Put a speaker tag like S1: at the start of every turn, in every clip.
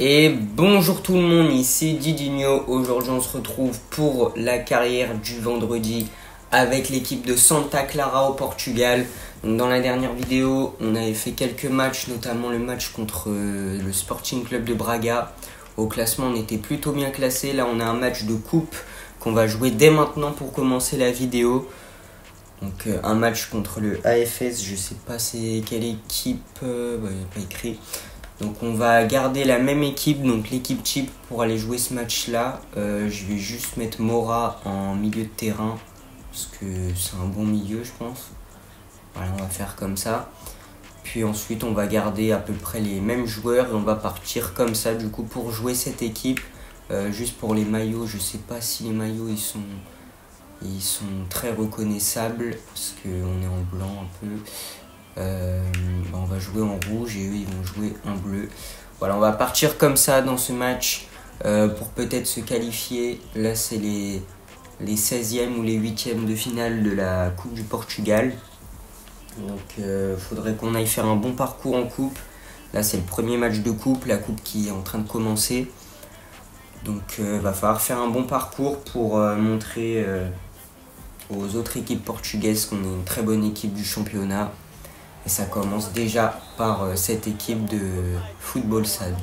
S1: Et bonjour tout le monde, ici Didinho. Aujourd'hui on se retrouve pour la carrière du vendredi avec l'équipe de Santa Clara au Portugal. Donc dans la dernière vidéo on avait fait quelques matchs, notamment le match contre le Sporting Club de Braga. Au classement on était plutôt bien classé. Là on a un match de coupe qu'on va jouer dès maintenant pour commencer la vidéo. Donc un match contre le AFS, je sais pas c'est quelle équipe, il n'y a pas écrit. Donc on va garder la même équipe, donc l'équipe type pour aller jouer ce match là. Je vais juste mettre Mora en milieu de terrain, parce que c'est un bon milieu je pense. Voilà, on va faire comme ça. Puis ensuite on va garder à peu près les mêmes joueurs et on va partir comme ça du coup pour jouer cette équipe. Juste pour les maillots, je sais pas si les maillots ils sont très reconnaissables, parce qu'on est en blanc un peu. On va jouer en rouge et eux ils vont jouer en bleu. Voilà, on va partir comme ça dans ce match pour peut-être se qualifier. Là c'est les 16e ou les 8e de finale de la Coupe du Portugal. Donc faudrait qu'on aille faire un bon parcours en coupe. Là c'est le premier match de coupe, la coupe qui est en train de commencer. Donc va falloir faire un bon parcours pour montrer aux autres équipes portugaises qu'on est une très bonne équipe du championnat. Et ça commence déjà par cette équipe de Football SAD.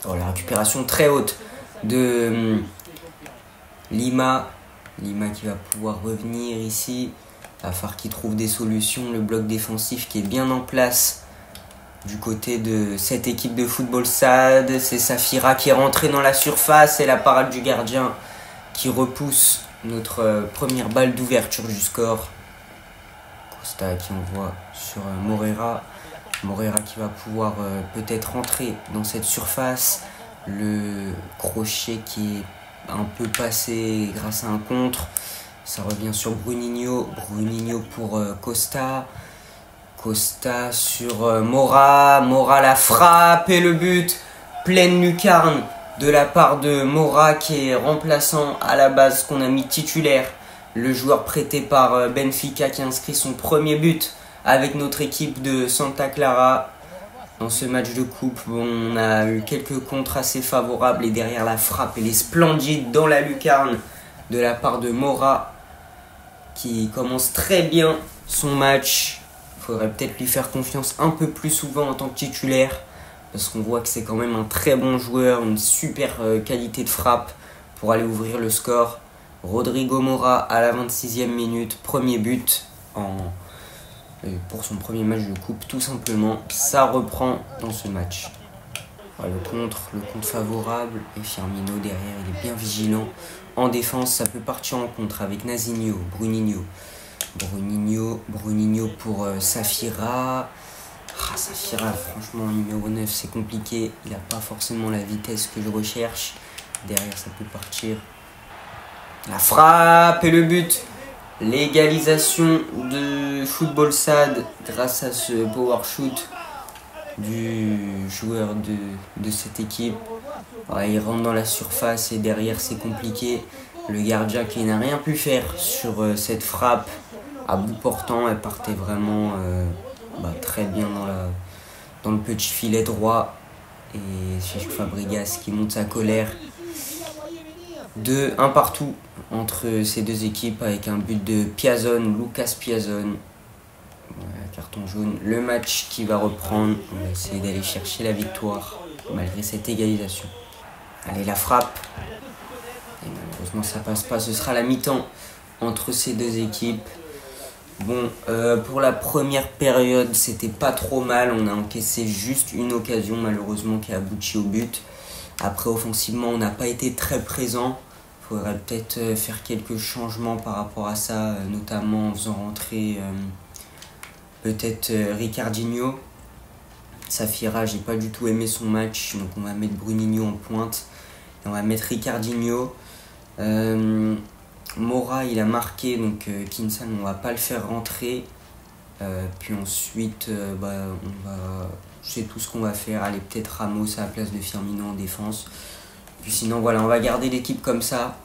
S1: Alors, la récupération très haute de Lima. Lima qui va pouvoir revenir ici. Il va falloir qu'il trouve des solutions. Le bloc défensif qui est bien en place du côté de cette équipe de Football SAD. C'est Safira qui est rentré dans la surface et la parade du gardien qui repousse notre première balle d'ouverture du score. Costa qui envoie sur Moreira. Moreira qui va pouvoir peut-être rentrer dans cette surface. Le crochet qui est un peu passé grâce à un contre. Ça revient sur Bruninho. Bruninho pour Costa. Costa sur Mora. Mora la frappe et le but. Pleine lucarne de la part de Mora qui est remplaçant à la base qu'on a mis titulaire. Le joueur prêté par Benfica qui a inscrit son premier but avec notre équipe de Santa Clara. Dans ce match de coupe, on a eu quelques contres assez favorables et derrière la frappe, elle est splendide dans la lucarne de la part de Mora qui commence très bien son match. Il faudrait peut-être lui faire confiance un peu plus souvent en tant que titulaire parce qu'on voit que c'est quand même un très bon joueur, une super qualité de frappe pour aller ouvrir le score. Rodrigo Mora à la 26e minute, premier but pour son premier match de coupe tout simplement. Ça reprend dans ce match. Voilà, le contre favorable et Firmino derrière, il est bien vigilant. En défense, ça peut partir en contre avec Nazinho, Bruninho pour Safira. Safira, franchement, numéro 9, c'est compliqué. Il n'a pas forcément la vitesse que je recherche. Derrière, ça peut partir. La frappe et le but. L'égalisation de Football SAD grâce à ce power shoot du joueur de cette équipe. Ouais, il rentre dans la surface et derrière c'est compliqué. Le gardien qui n'a rien pu faire sur cette frappe à bout portant. Elle partait vraiment très bien dans le petit filet droit. Et Cesc Fabregas qui monte sa colère. Un partout entre ces deux équipes avec un but de Lucas Piazon. Voilà, carton jaune. Le match qui va reprendre. On va essayer d'aller chercher la victoire malgré cette égalisation. Allez, la frappe. Et malheureusement ça passe pas. Ce sera la mi-temps entre ces deux équipes. Bon, pour la première période c'était pas trop mal. On a encaissé juste une occasion malheureusement qui a abouti au but. Après offensivement on n'a pas été très présent. Il faudrait peut-être faire quelques changements par rapport à ça, notamment en faisant rentrer peut-être Ricardinho. Safira, j'ai pas du tout aimé son match, donc on va mettre Bruninho en pointe. Et on va mettre Ricardinho. Mora, il a marqué, donc Kinsan, on va pas le faire rentrer. Puis ensuite, je sais tout ce qu'on va faire. Allez, peut-être Ramos à la place de Firmino en défense. Puis sinon, voilà, on va garder l'équipe comme ça,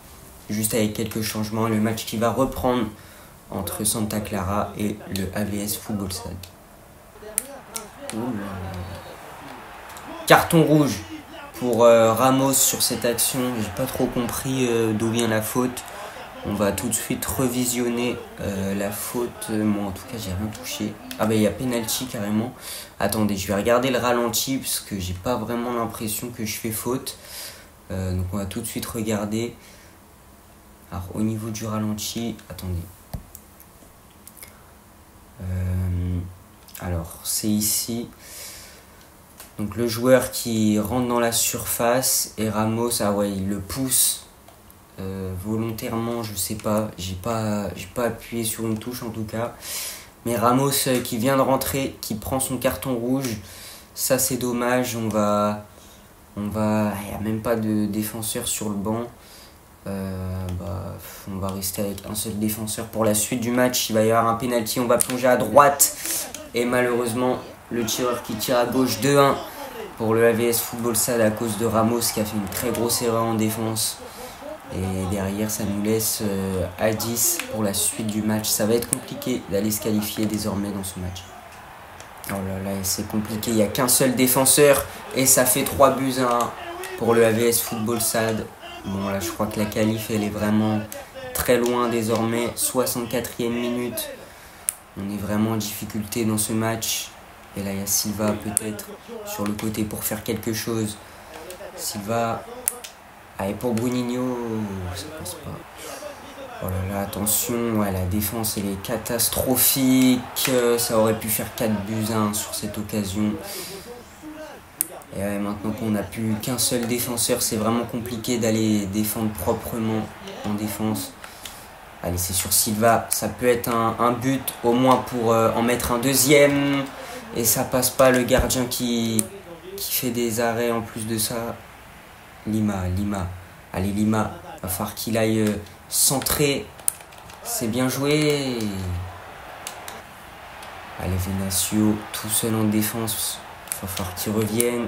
S1: juste avec quelques changements. Le match qui va reprendre entre Santa Clara et le AVS Football SAD. Carton rouge pour Ramos sur cette action. J'ai pas trop compris d'où vient la faute. On va tout de suite revisionner la faute. Moi en tout cas j'ai rien touché. Ah bah il y a penalty carrément. Attendez, je vais regarder le ralenti parce que j'ai pas vraiment l'impression que je fais faute. Donc on va tout de suite regarder. Alors au niveau du ralenti, attendez. Alors c'est ici. Donc le joueur qui rentre dans la surface et Ramos, ah ouais, il le pousse volontairement, je sais pas, j'ai pas appuyé sur une touche en tout cas. Mais Ramos qui vient de rentrer, qui prend son carton rouge, ça c'est dommage. On va, il n'y a même pas de défenseur sur le banc. On va rester avec un seul défenseur pour la suite du match. Il va y avoir un penalty, on va plonger à droite et malheureusement le tireur qui tire à gauche, 2-1 pour le AVS Football Stade à cause de Ramos qui a fait une très grosse erreur en défense. Et derrière ça nous laisse à 10 pour la suite du match. Ça va être compliqué d'aller se qualifier désormais dans ce match. Oh là là, c'est compliqué, il n'y a qu'un seul défenseur et ça fait 3-1 pour le AVS Football Stade. Bon là je crois que la qualif elle est vraiment très loin désormais, 64e minute. On est vraiment en difficulté dans ce match. Et là il y a Silva peut-être sur le côté pour faire quelque chose. Silva. Allez pour Bruninho, ça passe pas. Oh là là, attention, ouais, la défense elle est catastrophique. Ça aurait pu faire 4-1 sur cette occasion. Et ouais, maintenant qu'on n'a plus qu'un seul défenseur, c'est vraiment compliqué d'aller défendre proprement en défense. Allez, c'est sur Silva, ça peut être un but au moins pour en mettre un deuxième. Et ça passe pas, le gardien qui fait des arrêts en plus de ça. Lima. Allez Lima, va falloir qu'il aille centrer. C'est bien joué. Allez Venancio, tout seul en défense. Va falloir qu'il revienne.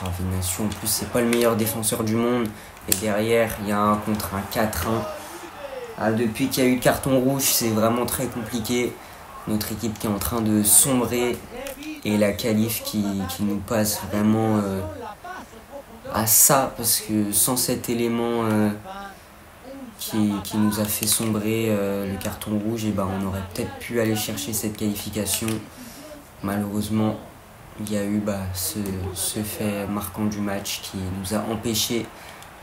S1: Oh, Venancio en plus c'est pas le meilleur défenseur du monde. Et derrière il y a un contre un 4-1. Ah, depuis qu'il y a eu le carton rouge c'est vraiment très compliqué. Notre équipe qui est en train de sombrer. Et la qualif qui nous passe vraiment à ça. Parce que sans cet élément qui nous a fait sombrer le carton rouge, et ben on aurait peut-être pu aller chercher cette qualification. Malheureusement il y a eu ce fait marquant du match qui nous a empêché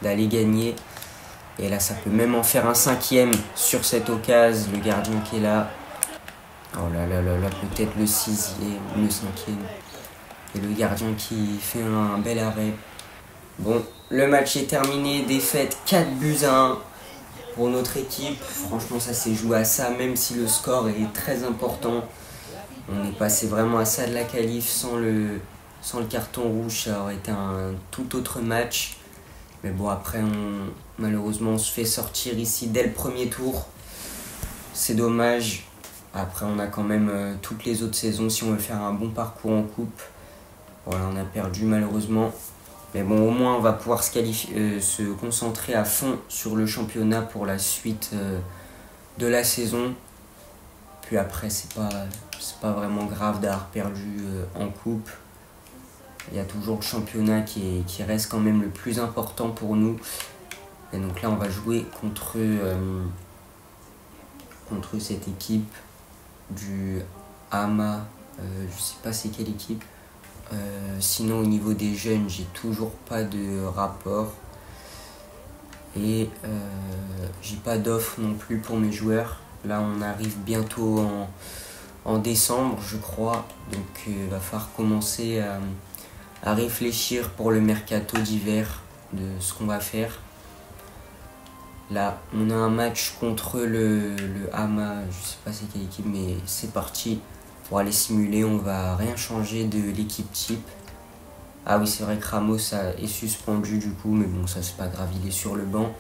S1: d'aller gagner. Et là ça peut même en faire un 5e sur cette occasion, le gardien qui est là. Oh là peut-être le 6e, le 5e. Et le gardien qui fait un bel arrêt. Bon, le match est terminé, défaite 4-1 pour notre équipe. Franchement ça s'est joué à ça, même si le score est très important. On est passé vraiment à ça de la qualif. Sans le carton rouge, ça aurait été un tout autre match. Mais bon, après, malheureusement, on se fait sortir ici dès le premier tour. C'est dommage. Après, on a quand même toutes les autres saisons si on veut faire un bon parcours en coupe. Voilà, on a perdu malheureusement. Mais bon, au moins, on va pouvoir se concentrer à fond sur le championnat pour la suite de la saison. Puis après, c'est pas vraiment grave d'avoir perdu en coupe. Il y a toujours le championnat qui reste quand même le plus important pour nous. Et donc là, on va jouer contre cette équipe du Hama. Je sais pas c'est quelle équipe. Sinon, au niveau des jeunes, j'ai toujours pas de rapport. Et j'ai pas d'offre non plus pour mes joueurs. Là, on arrive bientôt en décembre, je crois. Donc, il va falloir commencer à réfléchir pour le mercato d'hiver de ce qu'on va faire. Là, on a un match contre le Hama. Je sais pas c'est quelle équipe, mais c'est parti. Pour aller simuler, on va rien changer de l'équipe type. Ah oui, c'est vrai que Ramos est suspendu du coup, mais bon, ça c'est pas grave, il est sur le banc.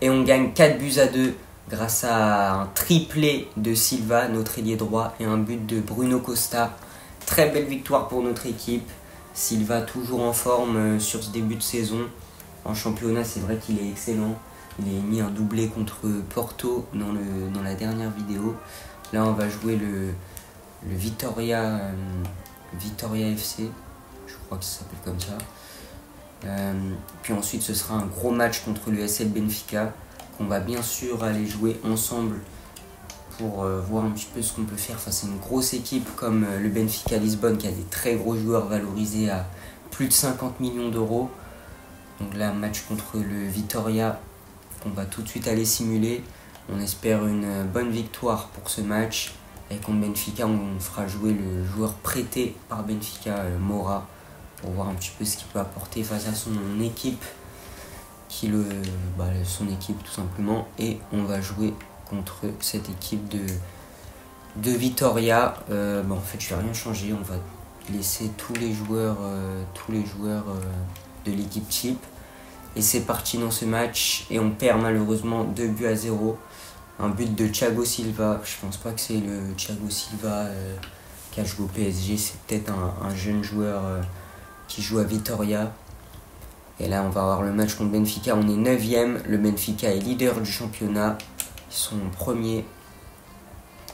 S1: Et on gagne 4-2 grâce à un triplé de Silva, notre ailier droit, et un but de Bruno Costa. Très belle victoire pour notre équipe. Silva toujours en forme sur ce début de saison. En championnat, c'est vrai qu'il est excellent. Il a mis un doublé contre Porto dans la dernière vidéo. Là, on va jouer le Vitória FC. Je crois que ça s'appelle comme ça. Puis ensuite ce sera un gros match contre le SL Benfica qu'on va bien sûr aller jouer ensemble pour voir un petit peu ce qu'on peut faire face à une grosse équipe comme le Benfica Lisbonne qui a des très gros joueurs valorisés à plus de 50 millions d'euros. Donc là, match contre le Vitória qu'on va tout de suite aller simuler. On espère une bonne victoire pour ce match. Et contre Benfica, on fera jouer le joueur prêté par Benfica, Moura, pour voir un petit peu ce qu'il peut apporter face à son équipe, son équipe tout simplement. Et on va jouer contre cette équipe de Vitória. En fait, je vais rien changer. On va laisser tous les joueurs de l'équipe type. Et c'est parti dans ce match. Et on perd malheureusement 2-0. Un but de Thiago Silva. Je pense pas que c'est le Thiago Silva qui a joué au PSG. C'est peut-être un jeune joueur qui joue à Vitória. Et là, on va avoir le match contre Benfica. On est 9ème. Le Benfica est leader du championnat. Ils sont premiers.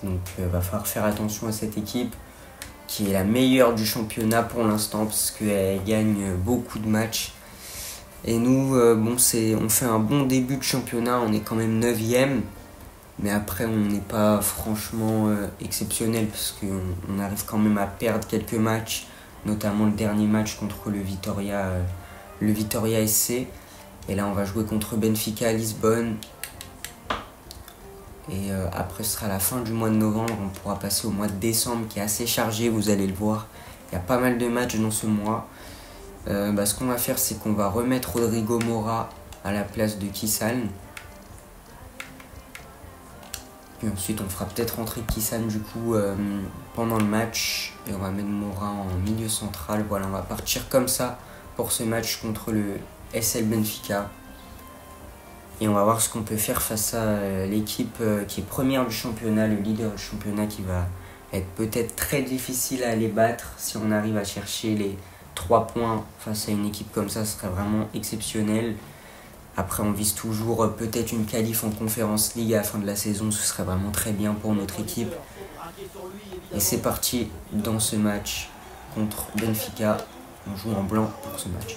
S1: Donc, il va falloir faire attention à cette équipe qui est la meilleure du championnat pour l'instant parce qu'elle gagne beaucoup de matchs. Et nous, on fait un bon début de championnat. On est quand même 9ème. Mais après, on n'est pas franchement exceptionnel parce qu'on arrive quand même à perdre quelques matchs, notamment le dernier match contre le Vitória SC. Et là, on va jouer contre Benfica à Lisbonne. Et après, ce sera la fin du mois de novembre. On pourra passer au mois de décembre qui est assez chargé, vous allez le voir. Il y a pas mal de matchs dans ce mois. Ce qu'on va faire, c'est qu'on va remettre Rodrigo Moura à la place de Kisan. Et ensuite, on fera peut-être rentrer Kisan du coup pendant le match. Et on va mettre Moura en milieu central. Voilà, on va partir comme ça pour ce match contre le SL Benfica. Et on va voir ce qu'on peut faire face à l'équipe qui est première du championnat, le leader du championnat qui va être peut-être très difficile à aller battre. Si on arrive à chercher les 3 points face à une équipe comme ça, ce serait vraiment exceptionnel. Après, on vise toujours peut-être une qualif en Conference League à la fin de la saison. Ce serait vraiment très bien pour notre équipe. Et c'est parti dans ce match contre Benfica. On joue en blanc pour ce match.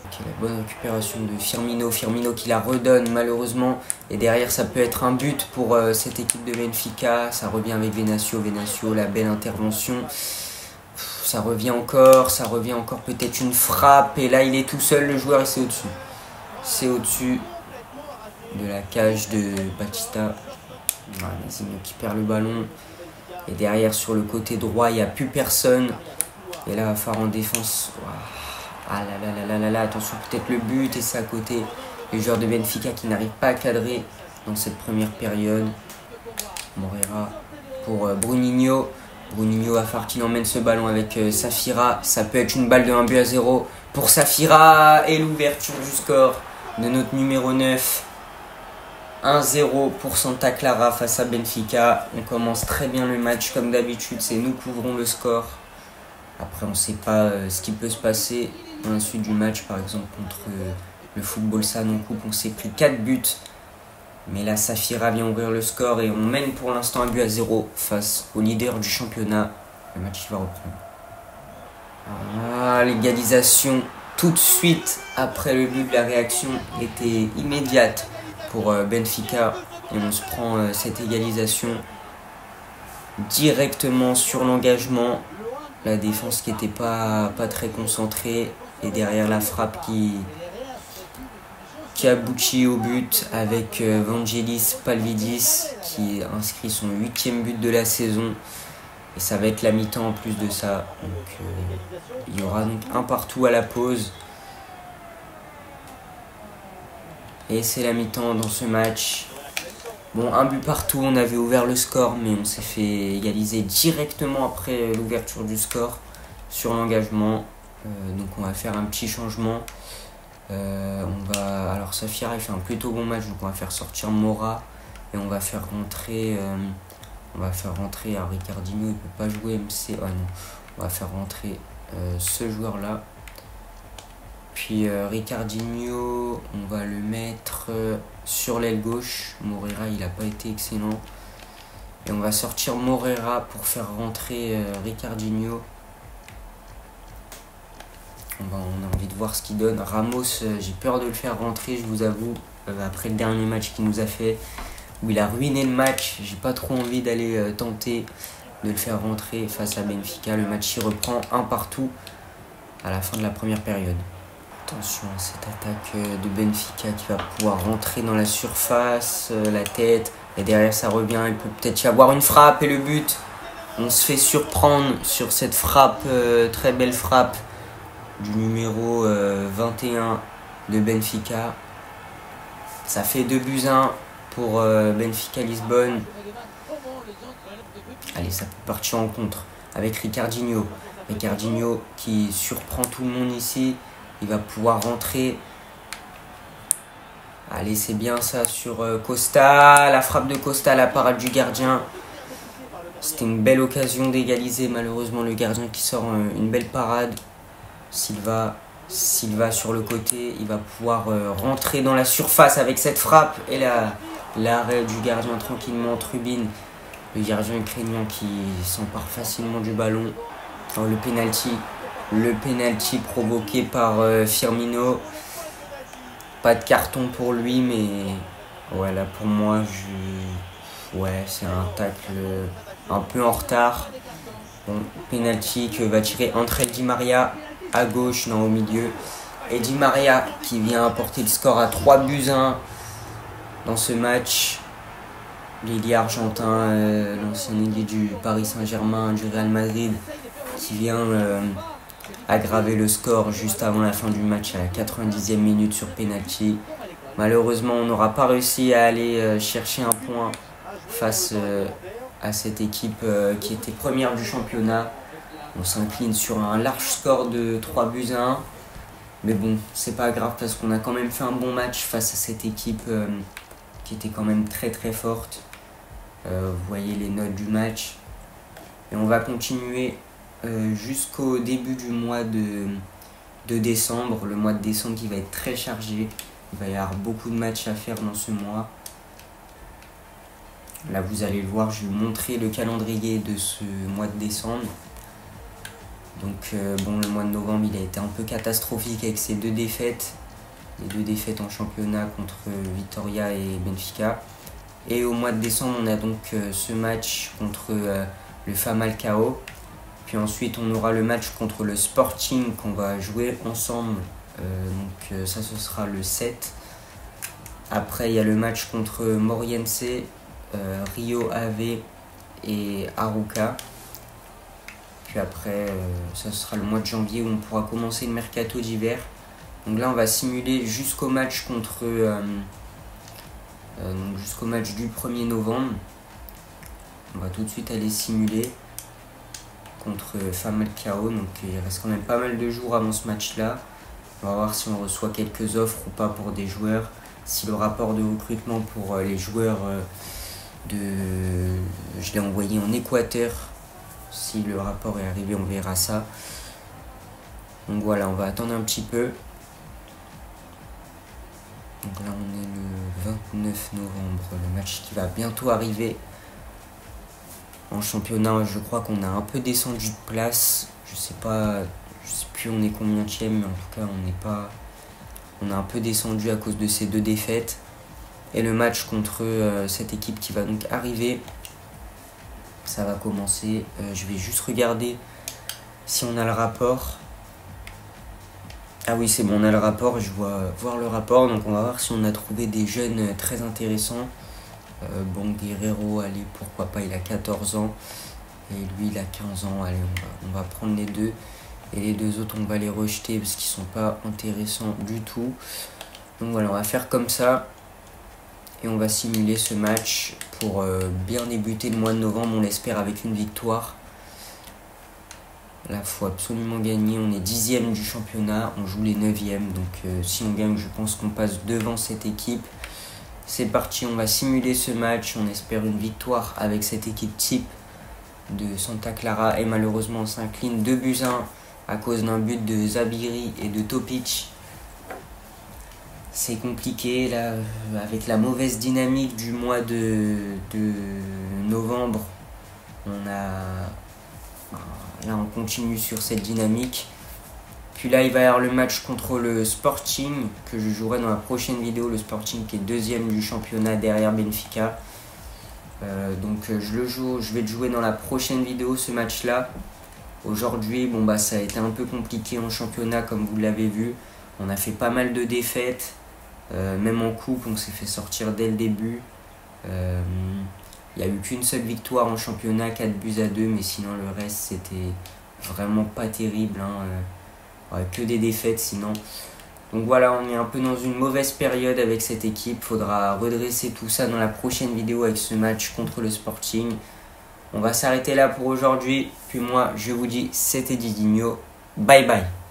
S1: Okay, la bonne récupération de Firmino. Firmino qui la redonne malheureusement. Et derrière, ça peut être un but pour cette équipe de Benfica. Ça revient avec Venancio. Venancio, la belle intervention. Ça revient encore peut-être une frappe. Et là, il est tout seul, le joueur, et c'est au-dessus. C'est au-dessus de la cage de Batista. Voilà, Mazinho qui perd le ballon. Et derrière, sur le côté droit, il n'y a plus personne. Et là, il va falloir en défense. Ah là, attention, peut-être le but. Et c'est à côté. Les joueurs de Benfica qui n'arrivent pas à cadrer dans cette première période. Moreira pour Bruninho. Bruninho va falloir qu'il emmène ce ballon avec Safira. Ça peut être une balle de 1-0 pour Safira. Et l'ouverture du score de notre numéro 9. 1-0 pour Santa Clara face à Benfica. On commence très bien le match comme d'habitude. C'est nous qui ouvrons le score. Après, on ne sait pas ce qui peut se passer dans la suite du match. Par exemple, contre le Football San en coupe, on s'est pris 4 buts. Mais là, Safira vient ouvrir le score et on mène pour l'instant 1-0 face au leader du championnat. Le match va reprendre. Ah, l'égalisation tout de suite après le but. La réaction était immédiate pour Benfica. Et on se prend cette égalisation directement sur l'engagement. La défense qui n'était pas très concentrée. Et derrière la frappe qui aboutit au but avec Vangelis Palvidis qui inscrit son 8e but de la saison. Et ça va être la mi-temps en plus de ça. Donc il y aura donc un partout à la pause. Et c'est la mi-temps dans ce match. Bon, un but partout, on avait ouvert le score, mais on s'est fait égaliser directement après l'ouverture du score sur l'engagement. Donc on va faire un petit changement. Alors Safira il fait un plutôt bon match, donc on va faire sortir Moura et on va faire rentrer Ricardinho, il peut pas jouer MC. Ah non, on va faire rentrer ce joueur là. Puis Ricardinho, on va le mettre sur l'aile gauche. Moreira il a pas été excellent. Et on va sortir Moreira pour faire rentrer Ricardinho. On a envie de voir ce qu'il donne. Ramos, j'ai peur de le faire rentrer, je vous avoue, après le dernier match qu'il nous a fait, où il a ruiné le match. J'ai pas trop envie d'aller tenter de le faire rentrer face à Benfica. Le match il reprend 1-1 à la fin de la première période. Attention à cette attaque de Benfica qui va pouvoir rentrer dans la surface, la tête, et derrière ça revient, il peut peut-être y avoir une frappe et le but. On se fait surprendre sur cette frappe, très belle frappe du numéro 21 de Benfica. Ça fait 2-1 pour Benfica Lisbonne. Allez, ça peut partir en contre avec Ricardinho. Ricardinho qui surprend tout le monde ici. Il va pouvoir rentrer. Allez, c'est bien ça sur Costa. La frappe de Costa, la parade du gardien. C'était une belle occasion d'égaliser. Malheureusement, le gardien qui sort une belle parade. Silva sur le côté. Il va pouvoir rentrer dans la surface avec cette frappe. Et l'arrêt du gardien tranquillement. Trubin, le gardien ukrainien qui s'empare facilement du ballon. Alors, le penalty provoqué par Firmino. Pas de carton pour lui, mais ouais, là pour moi, c'est un tacle un peu en retard. Bon, penalty que va tirer André Di Maria à gauche, non au milieu. Et Di Maria qui vient apporter le score à 3-1 dans ce match. L'ailier argentin, l'ancien ailier du Paris Saint-Germain, du Real Madrid, qui vient aggraver le score juste avant la fin du match à la 90e minute sur penalty. Malheureusement, on n'aura pas réussi à aller chercher un point face à cette équipe qui était première du championnat. On s'incline sur un large score de 3-1. Mais bon, c'est pas grave parce qu'on a quand même fait un bon match face à cette équipe qui était quand même très très forte. Vous voyez les notes du match. Et on va continuer jusqu'au début du mois de décembre. Le mois de décembre qui va être très chargé. Il va y avoir beaucoup de matchs à faire dans ce mois. Là vous allez le voir, je vais vous montrer le calendrier de ce mois de décembre. Donc bon, le mois de novembre il a été un peu catastrophique avec ces 2 défaites. Les 2 défaites en championnat contre Vitória et Benfica. Et au mois de décembre on a donc ce match contre le Famalicão. Puis ensuite on aura le match contre le Sporting qu'on va jouer ensemble. Donc ça ce sera le 7. Après il y a le match contre Moreirense, Rio Ave et Arouca. Puis après ça sera le mois de janvier où on pourra commencer le mercato d'hiver. Donc là on va simuler jusqu'au match jusqu'au match du 1er novembre. On va tout de suite aller simuler contre Famalicão. Donc il reste quand même pas mal de jours avant ce match là. On va voir si on reçoit quelques offres ou pas pour des joueurs. Si le rapport de recrutement pour les joueurs je l'ai envoyé en Équateur. Si le rapport est arrivé, on verra ça. Donc voilà, on va attendre un petit peu. Donc là on est le 29 novembre, le match qui va bientôt arriver. En championnat, je crois qu'on a un peu descendu de place. Je sais plus on est combienième, mais en tout cas on a un peu descendu à cause de ces 2 défaites. Et le match contre cette équipe qui va donc arriver, ça va commencer. Je vais juste regarder si on a le rapport. Ah oui, c'est bon, on a le rapport, je vois voir le rapport. Donc on va voir si on a trouvé des jeunes très intéressants. Bon, Guerrero, allez, pourquoi pas, il a 14 ans. Et lui, il a 15 ans. Allez, on va prendre les 2. Et les 2 autres, on va les rejeter parce qu'ils sont pas intéressants du tout. Donc voilà, on va faire comme ça. Et on va simuler ce match pour bien débuter le mois de novembre, on l'espère, avec une victoire. Là, il faut absolument gagner. On est 10e du championnat, on joue les 9e. Donc si on gagne, je pense qu'on passe devant cette équipe. C'est parti, on va simuler ce match. On espère une victoire avec cette équipe type de Santa Clara. Et malheureusement, on s'incline 2-1 à cause d'un but de Zabiri et de Topic. C'est compliqué là, avec la mauvaise dynamique du mois de novembre. Là, on continue sur cette dynamique. Puis là, il va y avoir le match contre le Sporting que je jouerai dans la prochaine vidéo. Le Sporting qui est deuxième du championnat derrière Benfica. Je vais le jouer dans la prochaine vidéo ce match-là. Aujourd'hui, ça a été un peu compliqué en championnat comme vous l'avez vu. On a fait pas mal de défaites. Même en coupe, on s'est fait sortir dès le début. Il n'y a eu qu'une seule victoire en championnat, 4-2, mais sinon le reste c'était vraiment pas terrible. Que des défaites sinon. Donc voilà, on est un peu dans une mauvaise période avec cette équipe. Faudra redresser tout ça dans la prochaine vidéo avec ce match contre le Sporting. On va s'arrêter là pour aujourd'hui. Puis moi, je vous dis, c'était Didinho. Bye bye.